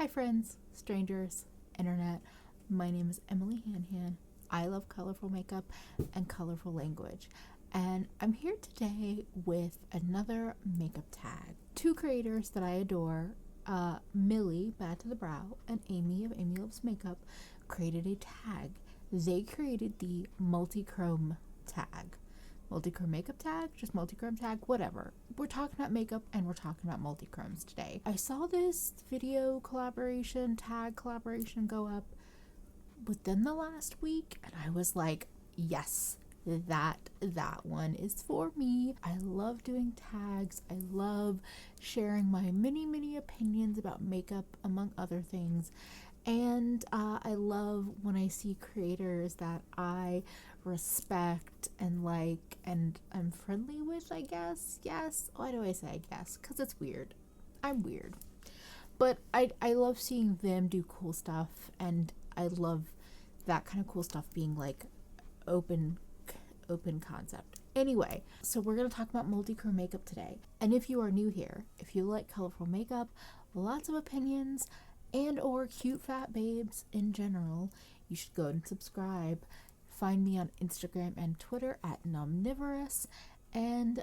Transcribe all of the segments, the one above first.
Hi friends, strangers, internet. My name is EmilyHanhan. I love colorful makeup and colorful language. And I'm here today with another makeup tag. Two creators that I adore, Millie, Bad to the Brow, and Amy of Amy Loves Makeup, created a tag. They created the multichrome tag. Multichrome makeup tag, just multichrome tag, whatever. We're talking about makeup and we're talking about multichromes today. I saw this video collaboration, tag collaboration go up within the last week and I was like, yes, that one is for me. I love doing tags. I love sharing my many opinions about makeup, among other things. And I love when I see creators that I respect and like and I'm friendly with, I guess. Yes. Why do I say I guess? Because it's weird. I'm weird. But I love seeing them do cool stuff, and I love that kind of cool stuff being like open concept. Anyway, so we're going to talk about multichrome makeup today. And if you are new here, if you like colorful makeup, lots of opinions, and or cute fat babes in general, you should go and subscribe. Find me on Instagram and Twitter at Nomnivorous, and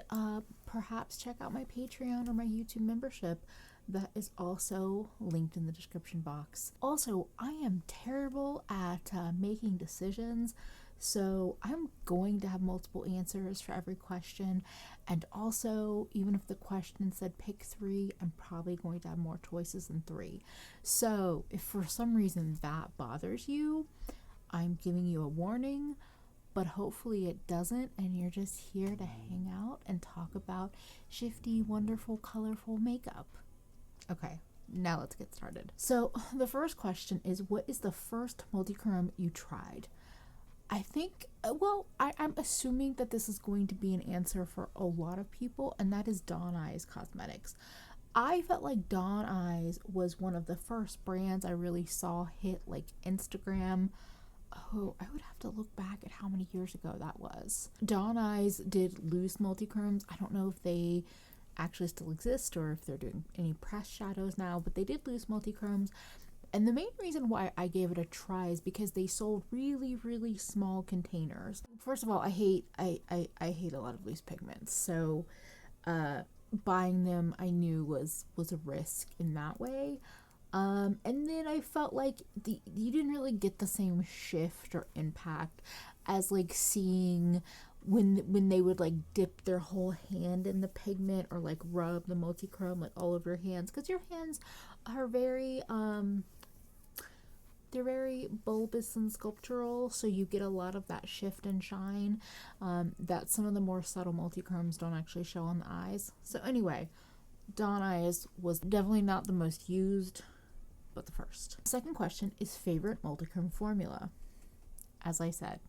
perhaps check out my Patreon or my YouTube membership. That is also linked in the description box. Also, I am terrible at making decisions, so I'm going to have multiple answers for every question. And also, even if the question said pick 3, I'm probably going to have more choices than 3. So if for some reason that bothers you, I'm giving you a warning, but hopefully it doesn't, and you're just here to hang out and talk about shifty, wonderful, colorful makeup. Okay, now let's get started. So the first question is, what is the first multichrome you tried? I think, I'm assuming that this is going to be an answer for a lot of people, and that is Dawn Eyes Cosmetics. I felt like Dawn Eyes was one of the first brands I really saw hit like Instagram. Oh, I would have to look back at how many years ago that was. Dawn Eyes did loose multichromes. I don't know if they actually still exist or if they're doing any pressed shadows now, but they did loose multichromes. And the main reason why I gave it a try is because they sold really small containers. First of all, I hate a lot of loose pigments, so buying them I knew was a risk in that way. And then I felt like you didn't really get the same shift or impact as like seeing when they would like dip their whole hand in the pigment or like rub the multichrome like all over your hands, because your hands are very they're very bulbous and sculptural, so you get a lot of that shift and shine that some of the more subtle multichromes don't actually show on the eyes. So anyway, Dawn Eyes was definitely not the most used, but the first. Second question is favorite multichrome formula. As I said,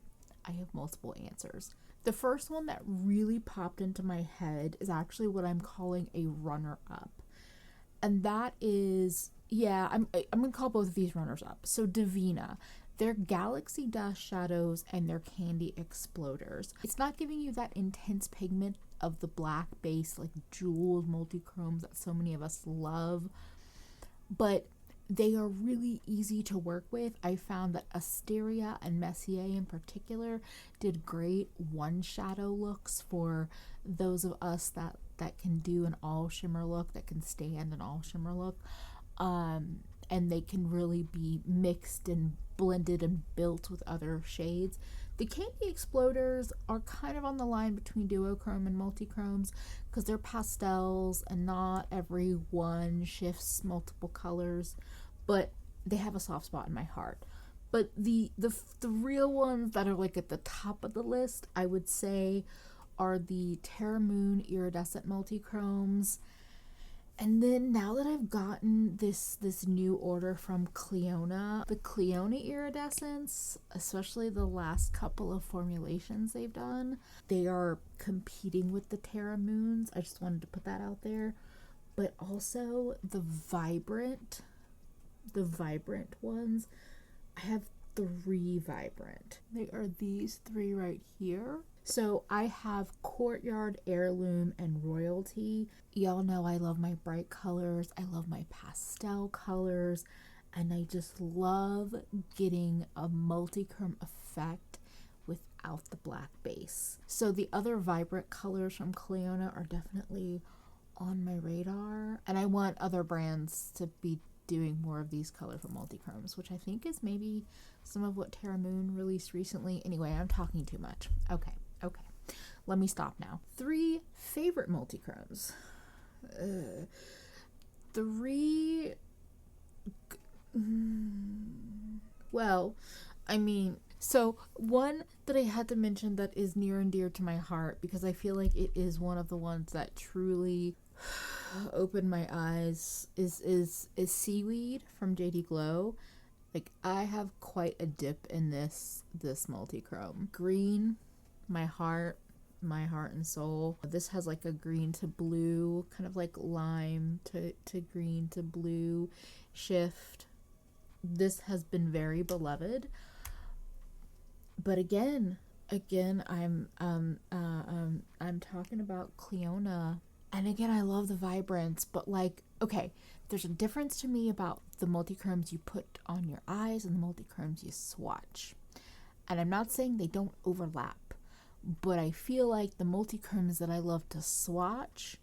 I have multiple answers. The first one that really popped into my head is actually what I'm calling a runner-up. And that is, yeah, I'm going to call both of these runners-up. So Divina, their Galaxy Dust Shadows and their Candy Exploders. It's not giving you that intense pigment of the black base, like jeweled multichromes that so many of us love, but they are really easy to work with. I found that Asteria and Messier in particular did great one shadow looks for those of us that can do an all shimmer look, that can stand an all shimmer look. And they can really be mixed and blended and built with other shades. The Candy Exploders are kind of on the line between duochrome and multichromes because they're pastels and not every one shifts multiple colors, but they have a soft spot in my heart. But the real ones that are like at the top of the list, I would say, are the Terra Moon Iridescent Multichromes. And then now that I've gotten this new order from Cliona, the Cliona Iridescents, especially the last couple of formulations they've done, they are competing with the Terra Moons. I just wanted to put that out there. But also the Vibrant ones. I have 3 Vibrant. They are these 3 right here. So I have Courtyard, Heirloom, and Royalty. Y'all know I love my bright colors. I love my pastel colors. And I just love getting a multichrome effect without the black base. So the other vibrant colors from Clionadh are definitely on my radar. And I want other brands to be doing more of these colorful multichromes, which I think is maybe some of what Terra Moon released recently. Anyway, I'm talking too much. Okay. Let me stop now. 3 favorite multichromes. 3... Well, I mean, so one that I had to mention that is near and dear to my heart because I feel like it is one of the ones that truly opened my eyes is Seaweed from JD Glow. Like, I have quite a dip in this multichrome. Green, my heart and soul. This has like a green to blue, kind of like lime to green to blue shift. This has been very beloved. But again, I'm talking about Clionadh. And again, I love the vibrance, but like, okay, there's a difference to me about the multichromes you put on your eyes and the multichromes you swatch. And I'm not saying they don't overlap, but I feel like the multichromes that I love to swatch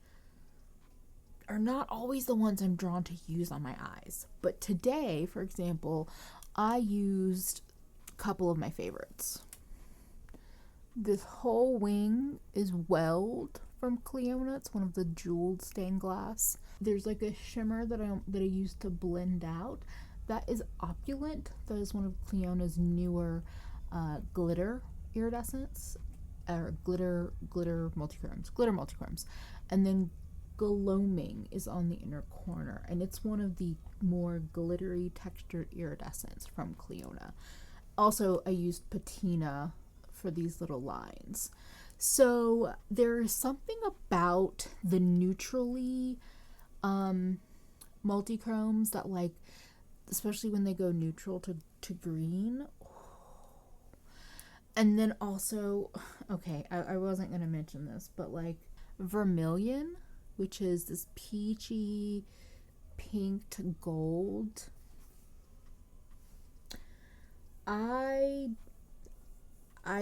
are not always the ones I'm drawn to use on my eyes. But today, for example, I used a couple of my favorites. This whole wing is Weld from Clionadh. It's one of the jeweled stained glass. There's like a shimmer that I used to blend out. That is Opulent. That is one of Clionadh's newer glitter iridescents, or glitter multichromes. And then Gloaming is on the inner corner, and it's one of the more glittery textured iridescents from Clionadh. Also, I used patina for these little lines. So there's something about the neutrally multichromes that, like, especially when they go neutral to green. And then also, okay, I wasn't going to mention this, but like Vermilion, which is this peachy pink to gold. I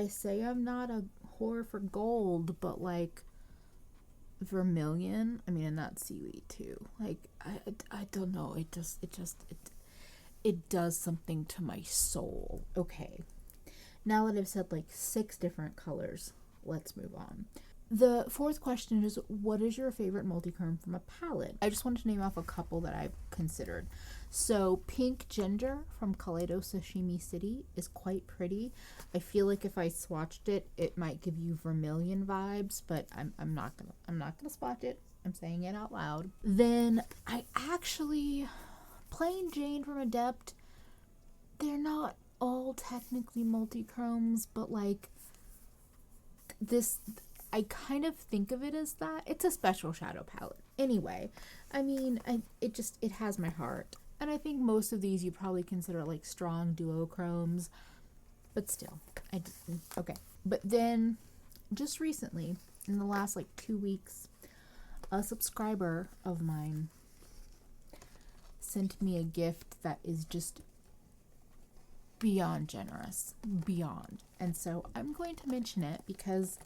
say I'm not a whore for gold, but like Vermilion, I mean, and that's Seaweed too. Like, I don't know, it does something to my soul. Okay, now that I've said like 6 different colors, let's move on. The 4th question is, what is your favorite multichrome from a palette? I just wanted to name off a couple that I've considered. So Pink Ginger from Kaleido Sashimi City is quite pretty. I feel like if I swatched it, it might give you Vermilion vibes, but I'm not gonna swatch it. I'm saying it out loud. Then I actually, Plain Jane from Adept. They're not all technically multichromes, but like this, I kind of think of it as that. It's a special shadow palette. Anyway, I mean, it has my heart. And I think most of these you probably consider like strong duochromes, but still, okay. But then, just recently, in the last like 2 weeks, a subscriber of mine sent me a gift that is just beyond generous, beyond. And so I'm going to mention it because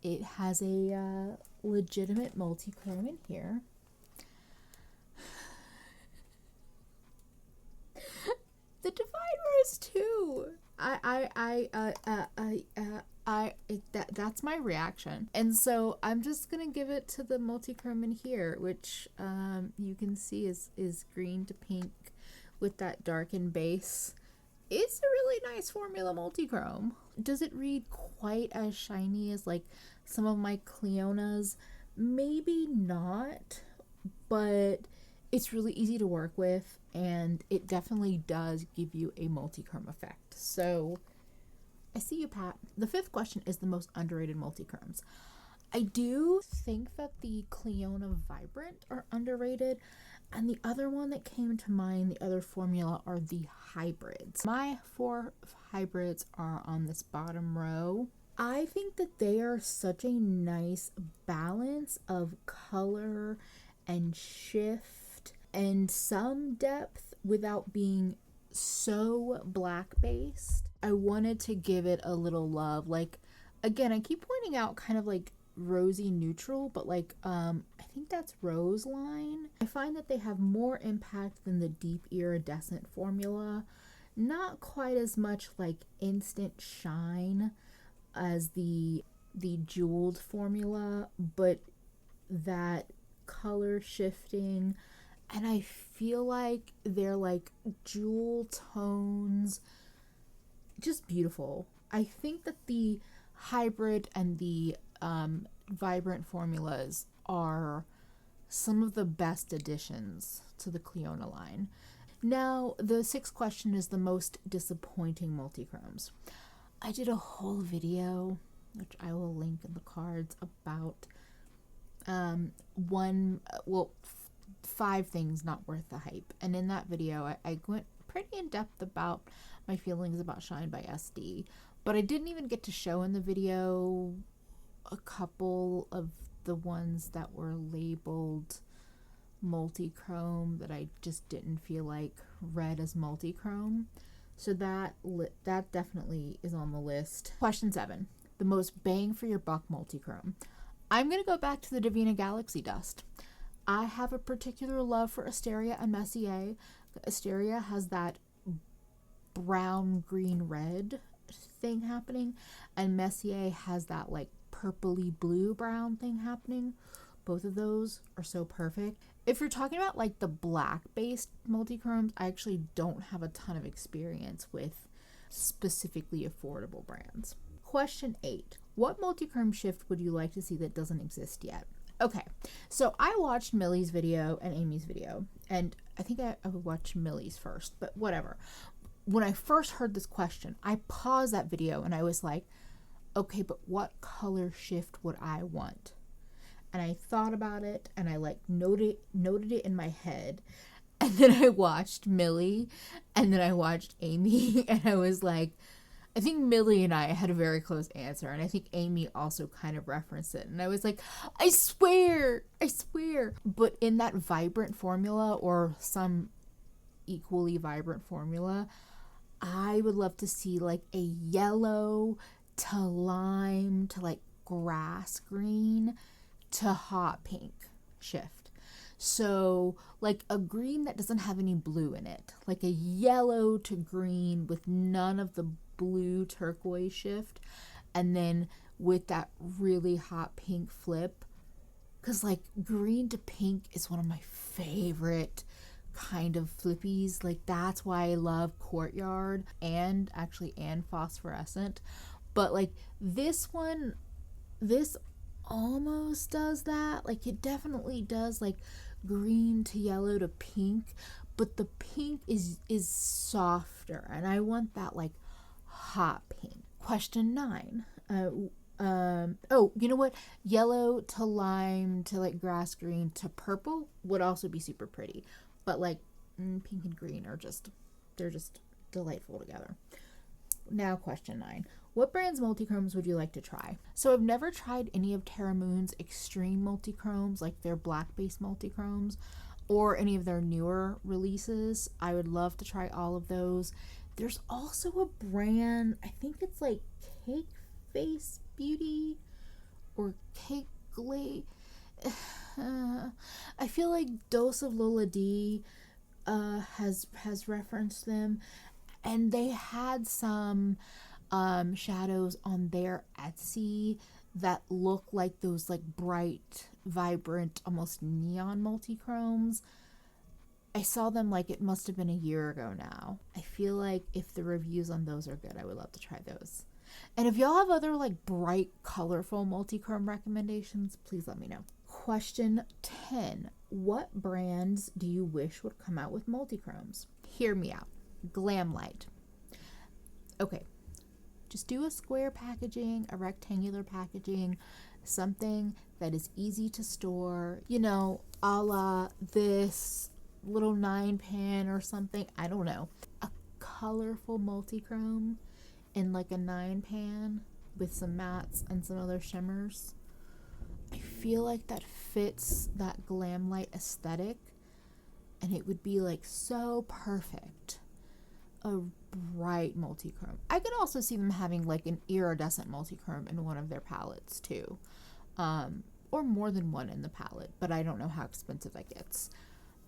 it has a legitimate multichrome in here. The Divine Rose too. That's my reaction. And so I'm just gonna give it to the multichrome in here, which you can see is green to pink with that darkened base. It's a really nice formula multichrome. Does it read quite as shiny as like some of my Clionadhs? Maybe not, but it's really easy to work with, and it definitely does give you a multichrome effect. So I see you, Pat. The 5th question is the most underrated multichromes. I do think that the Clionadh Vibrant are underrated, and the other one that came to mind, the other formula, are the hybrids. My 4 hybrids are on this bottom row. I think that they are such a nice balance of color and shift and some depth without being so black based. I wanted to give it a little love. Like, again, I keep pointing out kind of like rosy neutral, but like I think that's Rose Line. I find that they have more impact than the deep iridescent formula. Not quite as much like instant shine as the jeweled formula, but that color shifting, and I feel like they're like jewel tones, just beautiful. I think that the hybrid and the vibrant formulas are some of the best additions to the Cleona line. Now, the sixth question is the most disappointing multichromes. I did a whole video, which I will link in the cards, about five things not worth the hype. And in that video, I went pretty in depth about my feelings about Shine by SD. But I didn't even get to show in the video a couple of the ones that were labeled multichrome that I just didn't feel like read as multichrome. So that definitely is on the list. Question 7. The most bang for your buck multichrome. I'm going to go back to the Divina Galaxy Dust. I have a particular love for Asteria and Messier. Asteria has that brown, green, red thing happening, and Messier has that like purpley blue brown thing happening. Both of those are so perfect. If you're talking about like the black based multichromes, I actually don't have a ton of experience with specifically affordable brands. Question 8. What multichrome shift would you like to see that doesn't exist yet? Okay, so I watched Millie's video and Amy's video, and I think I would watch Millie's first, but whatever. When I first heard this question, I paused that video and I was like, okay, but what color shift would I want? And I thought about it and I like noted it in my head. And then I watched Millie and then I watched Amy and I was like, I think Millie and I had a very close answer, and I think Amy also kind of referenced it. And I was like, I swear. But in that vibrant formula or some equally vibrant formula, I would love to see like a yellow to lime to like grass green to hot pink shift. So like a green that doesn't have any blue in it, like a yellow to green with none of the blue turquoise shift, and then with that really hot pink flip, because like green to pink is one of my favorite kind of flippies. Like that's why I love Courtyard and Phosphorescent. But like this almost does that. Like it definitely does like green to yellow to pink, but the pink is softer, and I want that like hot pink. Question 9. Oh, you know what? Yellow to lime to like grass green to purple would also be super pretty. But like pink and green are they're just delightful together. Now question 9. What brand's multichromes would you like to try? So I've never tried any of Terra Moon's extreme multichromes, like their black-based multichromes, or any of their newer releases. I would love to try all of those. There's also a brand, I think it's like Cake Face Beauty or Cake Glaze. I feel like Dose of Lola D has referenced them, and they had some shadows on their Etsy that look like those like bright, vibrant, almost neon multichromes. I saw them like it must have been a year ago now. I feel like if the reviews on those are good, I would love to try those. And if y'all have other like bright, colorful multichrome recommendations, please let me know. Question 10. What brands do you wish would come out with multichromes? Hear me out. Glamlight. Okay. Just do a square packaging, a rectangular packaging, something that is easy to store, you know, a la this little 9-pan or something. I don't know. A colorful multichrome in like a 9-pan with some mattes and some other shimmers. I feel like that fits that glam light aesthetic, and it would be like so perfect. A bright multichrome. I could also see them having like an iridescent multichrome in one of their palettes too, or more than one in the palette, but I don't know how expensive that gets.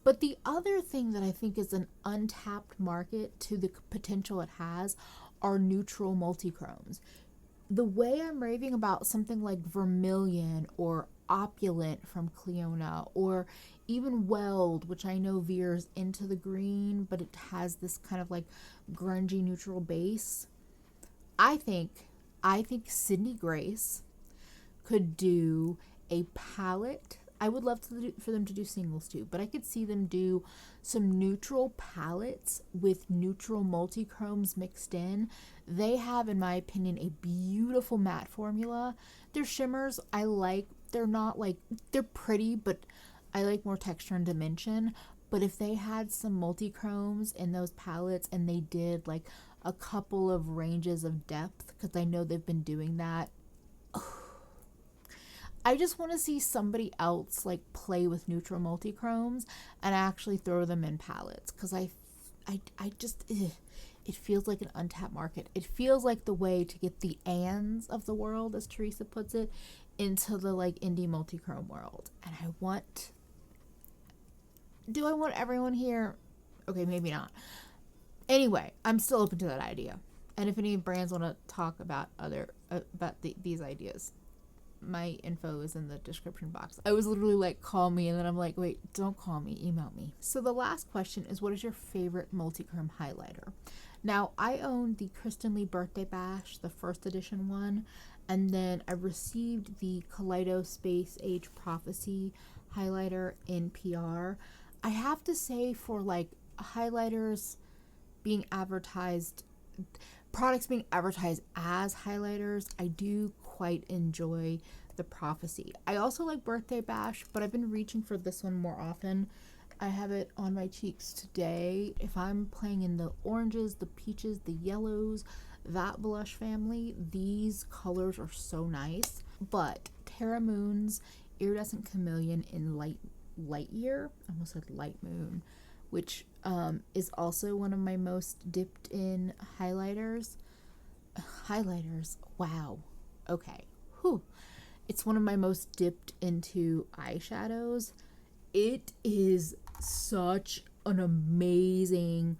But the other thing that I think is an untapped market to the potential it has are neutral multichromes. The way I'm raving about something like Vermilion or Opulent from Cliona, or even Weld, which I know veers into the green, but it has this kind of like grungy neutral base. I think Sydney Grace could do a palette. I would love for them to do singles too, but I could see them do some neutral palettes with neutral multichromes mixed in. They have, in my opinion, a beautiful matte formula. Their shimmers, I like. They're not like, they're pretty, but I like more texture and dimension. But if they had some multichromes in those palettes and they did like a couple of ranges of depth, because I know they've been doing that, I just want to see somebody else like play with neutral multichromes and actually throw them in palettes, because I just, it feels like an untapped market. It feels like the way to get the Anns of the world, as Teresa puts it, into the like indie multichrome world. And do I want everyone here? Okay, maybe not. Anyway, I'm still open to that idea. And if any brands want to talk about these ideas, my info is in the description box. I was literally like, call me, and then I'm like, wait, don't call me, email me. So the last question is, what is your favorite multichrome highlighter? Now, I own the Kristen Lee Birthday Bash, the first edition one, and then I received the Kaleido Space Age Prophecy highlighter in PR. I have to say, for like highlighters being advertised, products being advertised as highlighters, I do quite enjoy the Prophecy. I also like Birthday Bash, but I've been reaching for this one more often. I have it on my cheeks today. If I'm playing in the oranges, the peaches, the yellows, that blush family, these colors are so nice. But Terra Moon's Iridescent Chameleon in Light Year, I almost said Light Moon, which is also one of my most dipped in highlighters. Wow. Okay. Whew. It's one of my most dipped into eyeshadows. It is such an amazing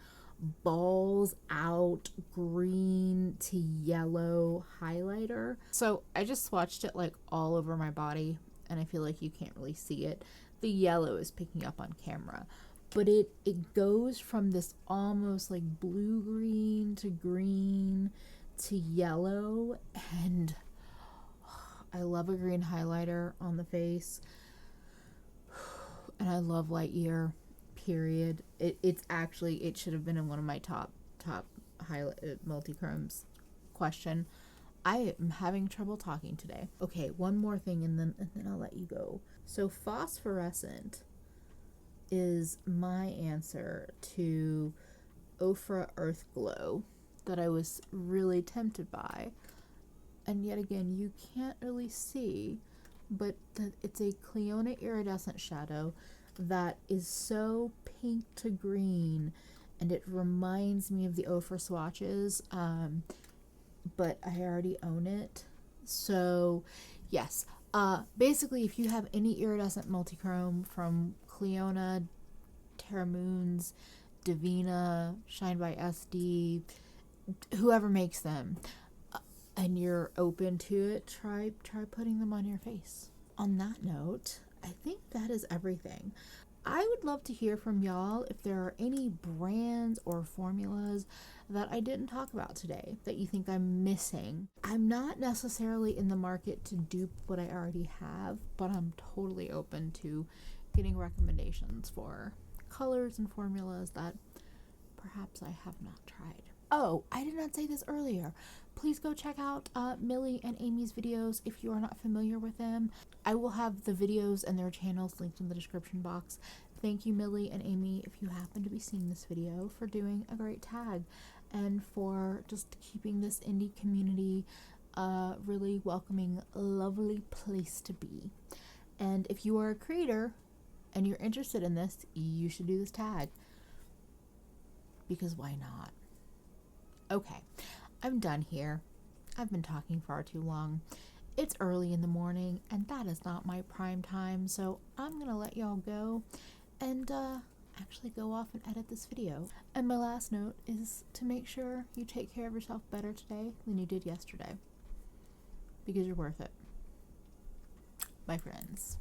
balls out green to yellow highlighter. So I just swatched it like all over my body, and I feel like you can't really see it. The yellow is picking up on camera, but it goes from this almost like blue green to yellow, and I love a green highlighter on the face, and I love Light Year, period. It should have been in one of my top highlight multichromes. Question. I am having trouble talking today. Okay, one more thing, and then I'll let you go. So phosphorescent is my answer to Ofra Earth Glow that I was really tempted by. And yet again, you can't really see, but it's a Cliona iridescent shadow that is so pink to green, and it reminds me of the Ofra swatches, but I already own it. So yes, basically, if you have any iridescent multichrome from Cliona, Terra Moons, Divina, Shine by SD, whoever makes them, and you're open to it, try putting them on your face. On that note, I think that is everything. I would love to hear from y'all if there are any brands or formulas that I didn't talk about today that you think I'm missing. I'm not necessarily in the market to dupe what I already have, but I'm totally open to getting recommendations for colors and formulas that perhaps I have not tried. Oh, I did not say this earlier. Please go check out Millie and Amy's videos if you are not familiar with them. I will have the videos and their channels linked in the description box. Thank you, Millie and Amy, if you happen to be seeing this video, for doing a great tag and for just keeping this indie community a really welcoming, lovely place to be. And if you are a creator and you're interested in this, you should do this tag. Because why not? Okay, I'm done here. I've been talking far too long. It's early in the morning, and that is not my prime time, so I'm gonna let y'all go and actually go off and edit this video. And my last note is to make sure you take care of yourself better today than you did yesterday, because you're worth it. Bye, friends.